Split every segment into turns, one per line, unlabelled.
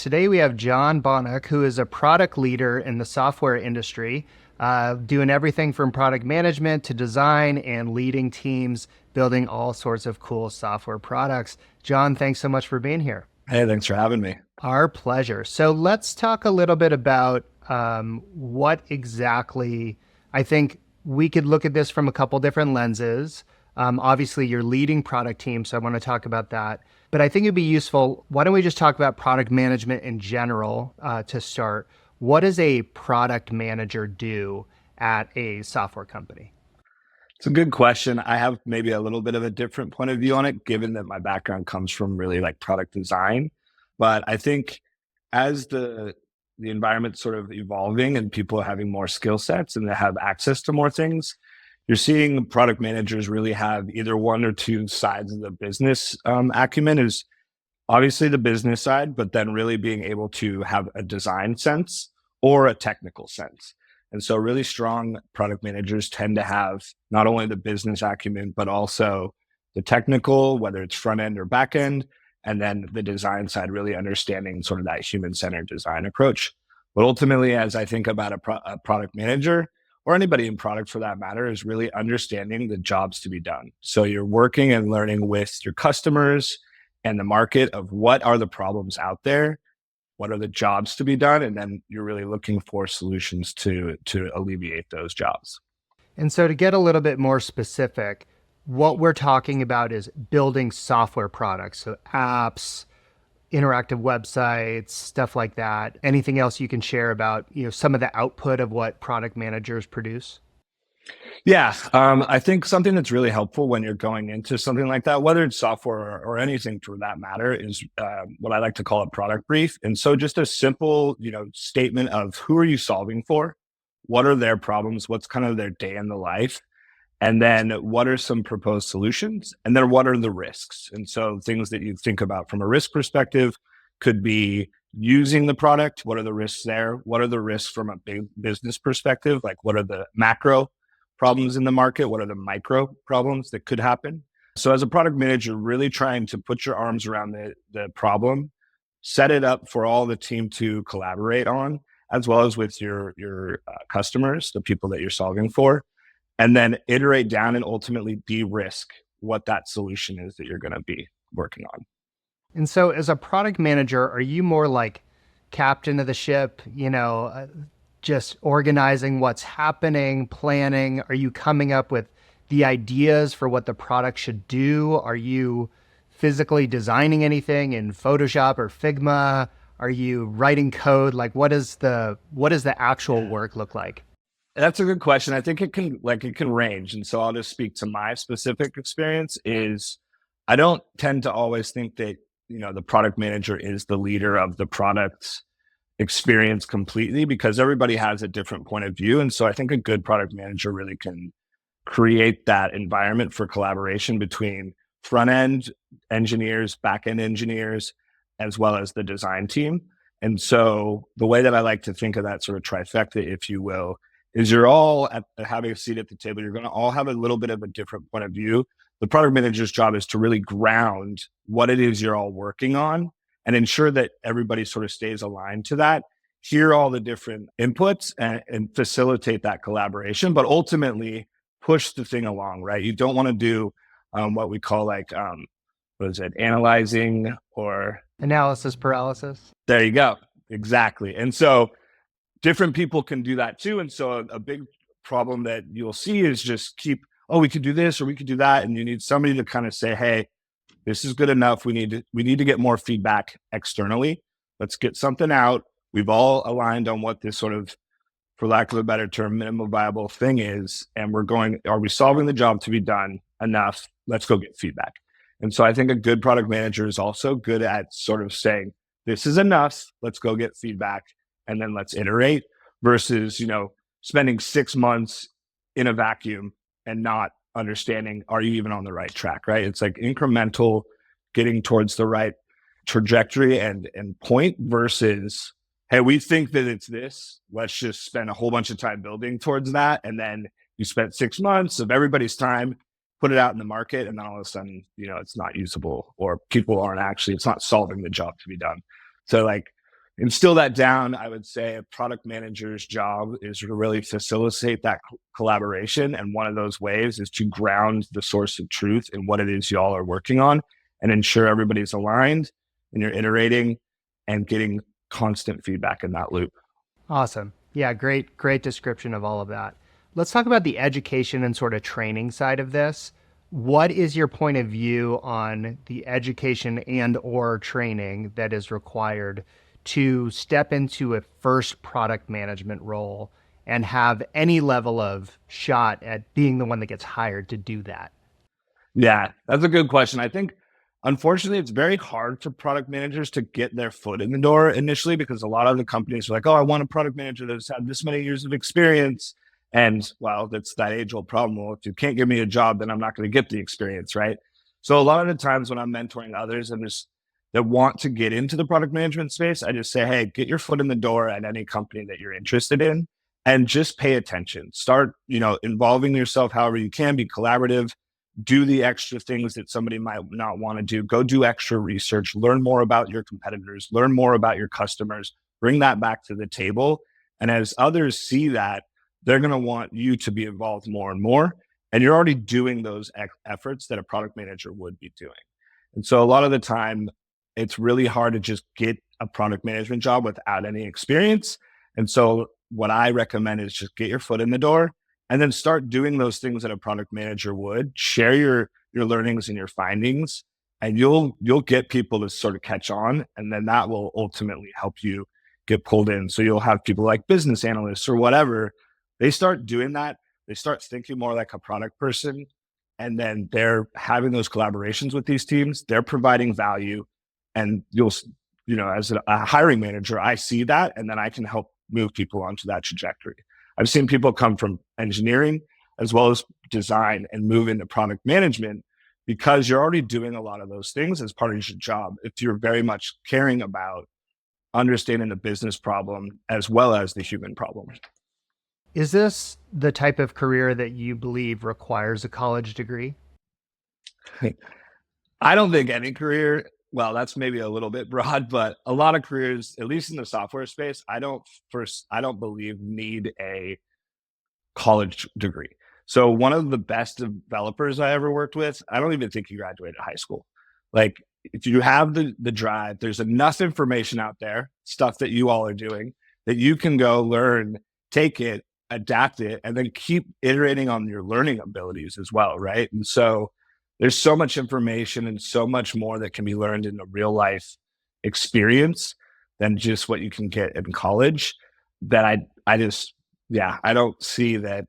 Today we have John Bonnock, who is a product leader in the software industry, doing everything from product management to design and leading teams, building all sorts of cool software products. John, thanks so much for being here.
Hey, thanks for having me.
Our pleasure. So let's talk a little bit about what exactly I think we could look at this from a couple different lenses. Obviously, you're leading product team, so I want to talk about that. But I think it'd be useful. Why don't we just talk about product management in general to start? What does a product manager do at a software company?
It's a good question. I have maybe a little bit of a different point of view on it, given that my background comes from really like product design. But I think as the environment's sort of evolving and people are having more skill sets and they have access to more things, you're seeing product managers really have either one or two sides of the business acumen is obviously the business side, but then really being able to have a design sense or a technical sense. And so really strong product managers tend to have not only the business acumen, but also the technical, whether it's front end or back end, and then the design side, really understanding sort of that human centered design approach. But ultimately, as I think about a product manager or anybody in product for that matter, is really understanding the jobs to be done. So you're working and learning with your customers and the market of what are the problems out there, what are the jobs to be done, and then you're really looking for solutions to alleviate those jobs.
And so, to get a little bit more specific, what we're talking about is building software products, so apps, interactive websites, stuff like that. Anything else you can share about, some of the output of what product managers produce?
Yeah, I think something that's really helpful when you're going into something like that, whether it's software or anything for that matter, is what I like to call a product brief. And so, just a simple, statement of who are you solving for, what are their problems, what's kind of their day in the life, and then what are some proposed solutions, and then what are the risks. And so, things that you think about from a risk perspective could be using the product. What are the risks there? What are the risks from a big business perspective? Like, what are the macro problems in the market? What are the micro problems that could happen? So as a product manager, really trying to put your arms around the problem, set it up for all the team to collaborate on, as well as with your customers, the people that you're solving for, and then iterate down and ultimately de-risk what that solution is that you're going to be working on.
And so, as a product manager, are you more like captain of the ship, just organizing what's happening, planning? Are you coming up with the ideas for what the product should do? Are you physically designing anything in Photoshop or Figma? Are you writing code? Like, what does the actual work look like?
That's a good question. I think it can range. And so I'll just speak to my specific experience is I don't tend to always think that, the product manager is the leader of the product experience completely because everybody has a different point of view. And so I think a good product manager really can create that environment for collaboration between front end engineers, back end engineers, as well as the design team. And so the way that I like to think of that sort of trifecta, if you will, is you're all having a seat at the table. You're going to all have a little bit of a different point of view. The product manager's job is to really ground what it is you're all working on and ensure that everybody sort of stays aligned to that, hear all the different inputs and facilitate that collaboration, but ultimately push the thing along, right? You don't want to do what we call what is it, analyzing or
Analysis paralysis.
there you go. Exactly. And so different people can do that too. And so a big problem that you'll see is just oh, we could do this or we could do that. And you need somebody to kind of say, hey, this is good enough. We need to get more feedback externally. Let's get something out. We've all aligned on what this sort of, for lack of a better term, minimum viable thing is. And are we solving the job to be done enough? Let's go get feedback. And so I think a good product manager is also good at sort of saying, this is enough. Let's go get feedback and then let's iterate versus, spending 6 months in a vacuum and not understanding, are you even on the right track, right? It's like incremental getting towards the right trajectory and point versus, hey, we think that it's this. Let's just spend a whole bunch of time building towards that. And then you spent 6 months of everybody's time, put it out in the market, and then all of a sudden, it's not usable or people aren't actually, it's not solving the job to be done. So like instill that down, I would say a product manager's job is to really facilitate that collaboration. And one of those ways is to ground the source of truth in what it is y'all are working on and ensure everybody's aligned and you're iterating and getting constant feedback in that loop.
Awesome. Yeah, great description of all of that. Let's talk about the education and sort of training side of this. What is your point of view on the education and or training that is required to step into a first product management role and have any level of shot at being the one that gets hired to do that?
Yeah, that's a good question. I think, unfortunately, it's very hard for product managers to get their foot in the door initially because a lot of the companies are like, oh, I want a product manager that's had this many years of experience. And well, that's that age old problem. Well, if you can't give me a job, then I'm not going to get the experience, right? So a lot of the times when I'm mentoring others and just that want to get into the product management space, I just say, hey, get your foot in the door at any company that you're interested in and just pay attention. Start, involving yourself however you can, be collaborative, do the extra things that somebody might not want to do. Go do extra research, learn more about your competitors, learn more about your customers, bring that back to the table. And as others see that, they're going to want you to be involved more and more. And you're already doing those efforts that a product manager would be doing. And so a lot of the time, it's really hard to just get a product management job without any experience. And so what I recommend is just get your foot in the door and then start doing those things that a product manager would. Share your learnings and your findings, and you'll get people to sort of catch on, and then that will ultimately help you get pulled in. So you'll have people like business analysts or whatever. They start doing that. They start thinking more like a product person, and then they're having those collaborations with these teams. They're providing value, and as a hiring manager, I see that, and then I can help move people onto that trajectory. I've seen people come from engineering as well as design and move into product management because you're already doing a lot of those things as part of your job. If you're very much caring about understanding the business problem as well as the human problem.
Is this the type of career that you believe requires a college degree?
I don't think any career, well, that's maybe a little bit broad, but a lot of careers, at least in the software space, I don't believe need a college degree. So one of the best developers I ever worked with, I don't even think he graduated high school. Like if you have the drive, there's enough information out there, stuff that you all are doing that you can go learn, take it, adapt it, and then keep iterating on your learning abilities as well, right? And so there's so much information and so much more that can be learned in a real life experience than just what you can get in college that I don't see that.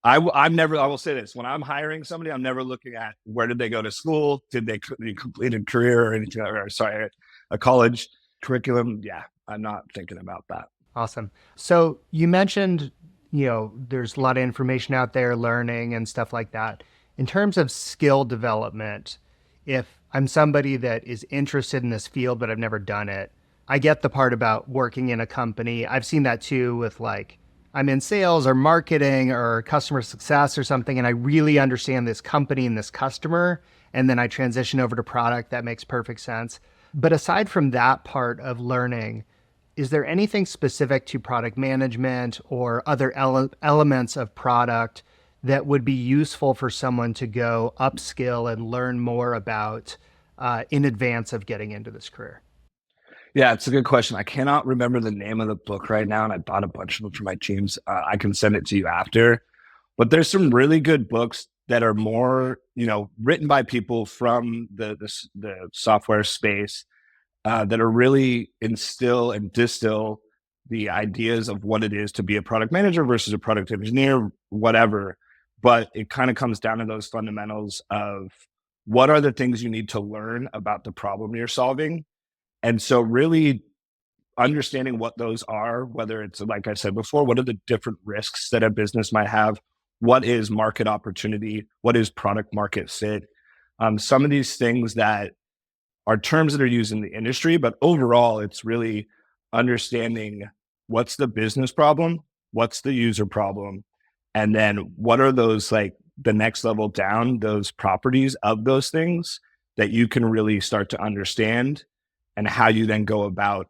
I will say this, when I'm hiring somebody, I'm never looking at where did they go to school? Did they complete a career or anything, or sorry, a college curriculum? Yeah, I'm not thinking about that.
Awesome. So you mentioned, there's a lot of information out there, learning and stuff like that. In terms of skill development, if I'm somebody that is interested in this field, but I've never done it, I get the part about working in a company. I've seen that too with like, I'm in sales or marketing or customer success or something, and I really understand this company and this customer, and then I transition over to product. That makes perfect sense. But aside from that part of learning, is there anything specific to product management or other elements of product that would be useful for someone to go upskill and learn more about in advance of getting into this career?
Yeah, it's a good question. I cannot remember the name of the book right now, and I bought a bunch of them for my teams. I can send it to you after. But there's some really good books that are more, written by people from the software space that are really instill and distill the ideas of what it is to be a product manager versus a product engineer, whatever. But it kind of comes down to those fundamentals of what are the things you need to learn about the problem you're solving. And so really understanding what those are, whether it's, like I said before, what are the different risks that a business might have? What is market opportunity? What is product market fit? Some of these things that are terms that are used in the industry, but overall, it's really understanding what's the business problem, what's the user problem, and then what are those like the next level down, those properties of those things that you can really start to understand and how you then go about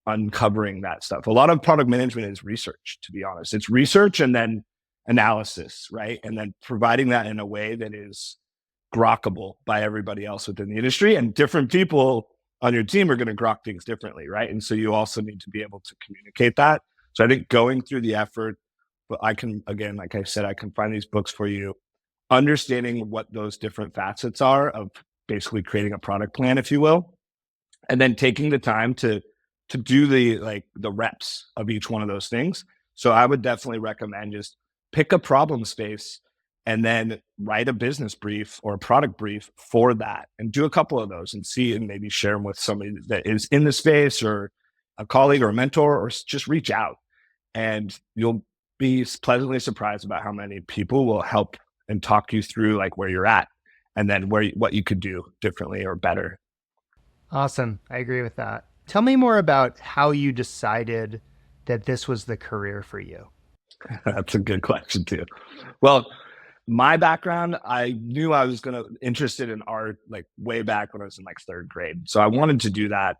uncovering that stuff. A lot of product management is research, to be honest. It's research and then analysis, right? And then providing that in a way that is grokkable by everybody else within the industry. And different people on your team are going to grok things differently, right? And so you also need to be able to communicate that. So I think going through the effort, but I can, again, like I said, I can find these books for you, understanding what those different facets are of basically creating a product plan, if you will, and then taking the time to do the reps of each one of those things. So I would definitely recommend just pick a problem space and then write a business brief or a product brief for that and do a couple of those and see, and maybe share them with somebody that is in the space or a colleague or a mentor, or just reach out, and you'll be pleasantly surprised about how many people will help and talk you through like where you're at and then what you could do differently or better.
Awesome. I agree with that. Tell me more about how you decided that this was the career for you.
That's a good question too. Well, my background, I knew I was interested in art like way back when I was in like third grade. So I wanted to do that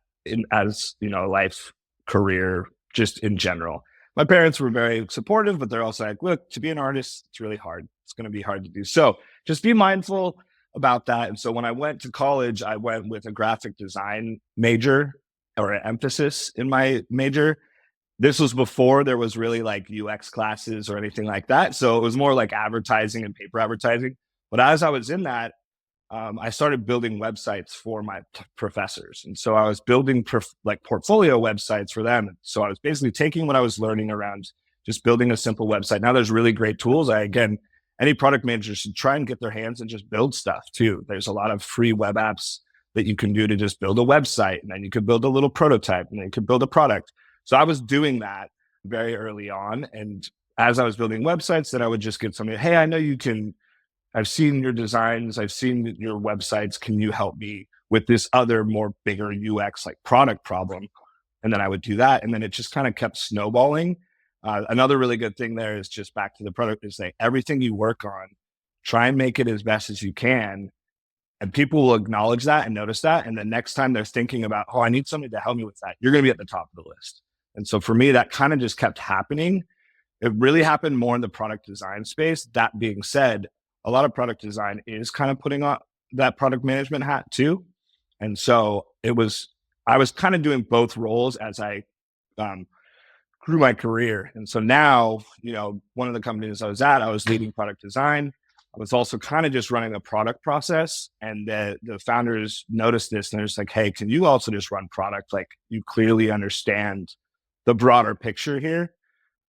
as, life career, just in general. My parents were very supportive, but they're also like, look, to be an artist, it's really hard. It's going to be hard to do. So just be mindful about that. And so when I went to college, I went with a graphic design major or an emphasis in my major. This was before there was really like UX classes or anything like that. So it was more like advertising and paper advertising. But as I was in that, I started building websites for my professors. And so I was building like portfolio websites for them. So I was basically taking what I was learning around just building a simple website. Now there's really great tools. Any product manager should try and get their hands and just build stuff too. There's a lot of free web apps that you can do to just build a website, and then you could build a little prototype, and then you could build a product. So I was doing that very early on. And as I was building websites, then I would just get somebody, hey, I know you can, I've seen your designs, I've seen your websites. Can you help me with this other more bigger UX like product problem? And then I would do that. And then it just kind of kept snowballing. Another really good thing there is just back to the product is say everything you work on, try and make it as best as you can. And people will acknowledge that and notice that. And the next time they're thinking about, oh, I need somebody to help me with that, you're going to be at the top of the list. And so for me, that kind of just kept happening. It really happened more in the product design space. That being said, a lot of product design is kind of putting on that product management hat too. And so I was kind of doing both roles as I grew my career. And so now, one of the companies I was at, I was leading product design. I was also kind of just running the product process, and the founders noticed this and they're just like, hey, can you also just run product? Like, you clearly understand the broader picture here.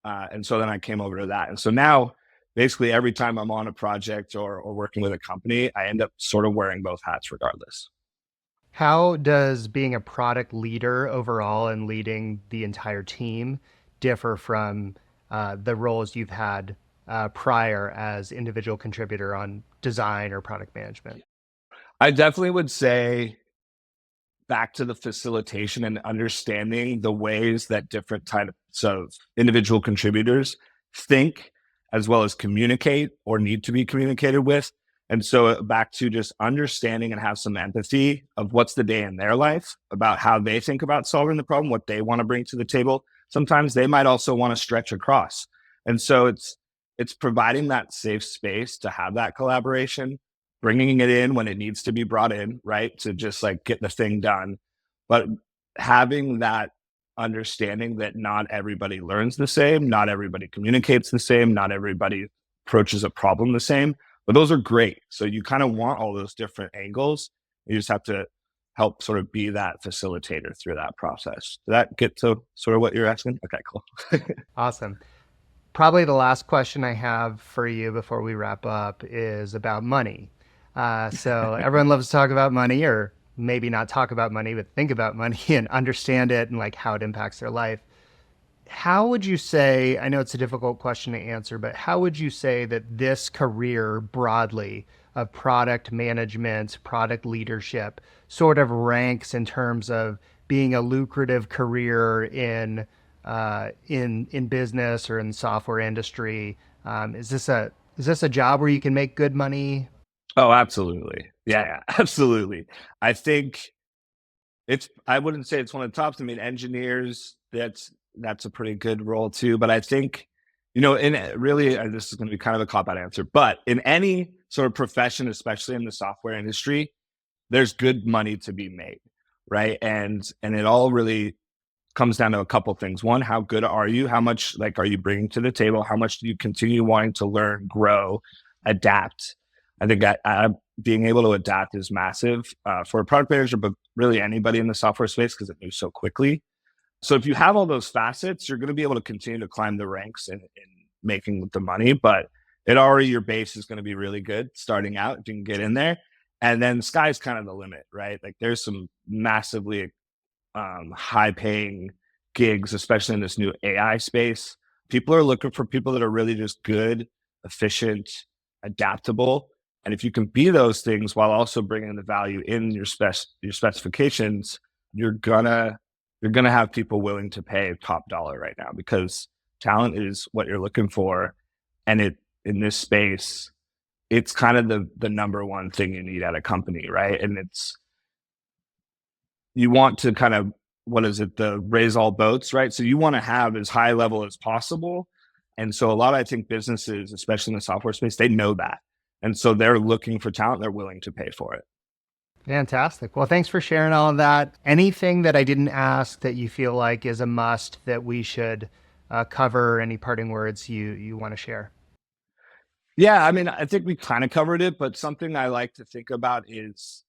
And so then I came over to that. And so now basically every time I'm on a project or working with a company, I end up sort of wearing both hats regardless.
How does being a product leader overall and leading the entire team differ from the roles you've had prior as individual contributor on design or product management?
I definitely would say back to the facilitation and understanding the ways that different types of individual contributors think as well as communicate or need to be communicated with. And so back to just understanding and have some empathy of what's the day in their life, about how they think about solving the problem, what they want to bring to the table. Sometimes they might also want to stretch across. And so it's providing that safe space to have that collaboration, bringing it in when it needs to be brought in, right? To just like get the thing done. But having that understanding that not everybody learns the same, not everybody communicates the same, not everybody approaches a problem the same, but those are great. So you kind of want all those different angles. You just have to help sort of be that facilitator through that process. Did that get to sort of what you're asking? Okay, cool.
Awesome. Probably the last question I have for you before we wrap up is about money. So everyone loves to talk about money, or maybe not talk about money, but think about money and understand it and like how it impacts their life. How would you say, I know it's a difficult question to answer, but how would you say that this career broadly of product management, product leadership sort of ranks in terms of being a lucrative career in business or in the software industry? Is this a job where you can make good money?
Oh, absolutely. Yeah, absolutely. I think I wouldn't say it's one of the tops. I mean, engineers, that's a pretty good role too. But I think, in really, this is going to be kind of a cop out answer, but in any sort of profession, especially in the software industry, there's good money to be made, right? And it all really comes down to a couple things. One, how good are you? How much are you bringing to the table? How much do you continue wanting to learn, grow, adapt? I think being able to adapt is massive for a product manager, but really anybody in the software space because it moves so quickly. So if you have all those facets, you're going to be able to continue to climb the ranks in making the money. But your base is going to be really good starting out. If you can get in there, and then sky's kind of the limit, right? Like there's some massively high paying gigs, especially in this new AI space. People are looking for people that are really just good, efficient, adaptable. And if you can be those things while also bringing the value in your specifications, you're gonna have people willing to pay top dollar right now because talent is what you're looking for. And in this space, it's kind of the number one thing you need at a company, right? And you want to kind of, raise all boats, right? So you want to have as high level as possible. And so a lot of, I think, businesses, especially in the software space, they know that. And so they're looking for talent. They're willing to pay for it.
Fantastic. Well, thanks for sharing all of that. Anything that I didn't ask that you feel like is a must that we should cover? Any parting words you want to share?
Yeah, I mean, I think we kind of covered it, but something I like to think about is,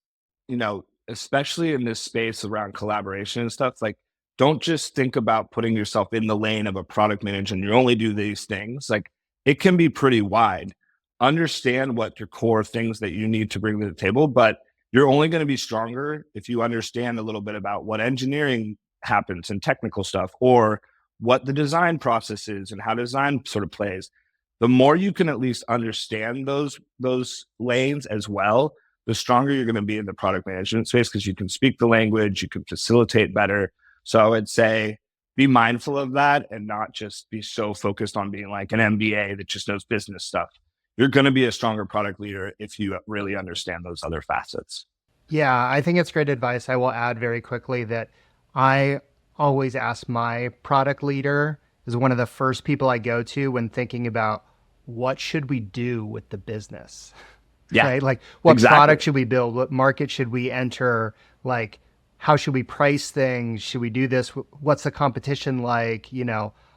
especially in this space around collaboration and stuff, like don't just think about putting yourself in the lane of a product manager and you only do these things. Like it can be pretty wide. Understand what your core things that you need to bring to the table, but you're only going to be stronger if you understand a little bit about what engineering happens and technical stuff, or what the design process is and how design sort of plays. The more you can at least understand those lanes as well, the stronger you're going to be in the product management space because you can speak the language, you can facilitate better. So I would say be mindful of that and not just be so focused on being like an MBA that just knows business stuff. You're going to be a stronger product leader if you really understand those other facets.
Yeah, I think it's great advice. I will add very quickly that I always ask my product leader is one of the first people I go to when thinking about what should we do with the business.
Yeah,
right? Like what
exactly.
product should we build? What market should we enter? Like how should we price things? Should we do this? What's the competition like?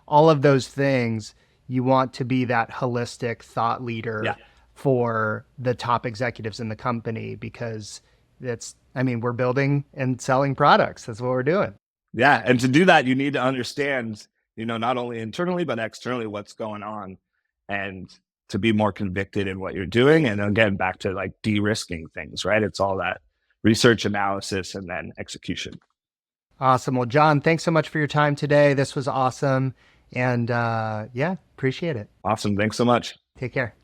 All of those things. You want to be that holistic thought leader for the top executives in the company because we're building and selling products. That's what we're doing.
Yeah. And to do that, you need to understand, not only internally, but externally what's going on and to be more convicted in what you're doing. And again, back to like de-risking things, right? It's all that research analysis and then execution.
Awesome. Well, John, thanks so much for your time today. This was awesome. And appreciate it.
Awesome. Thanks so much.
Take care.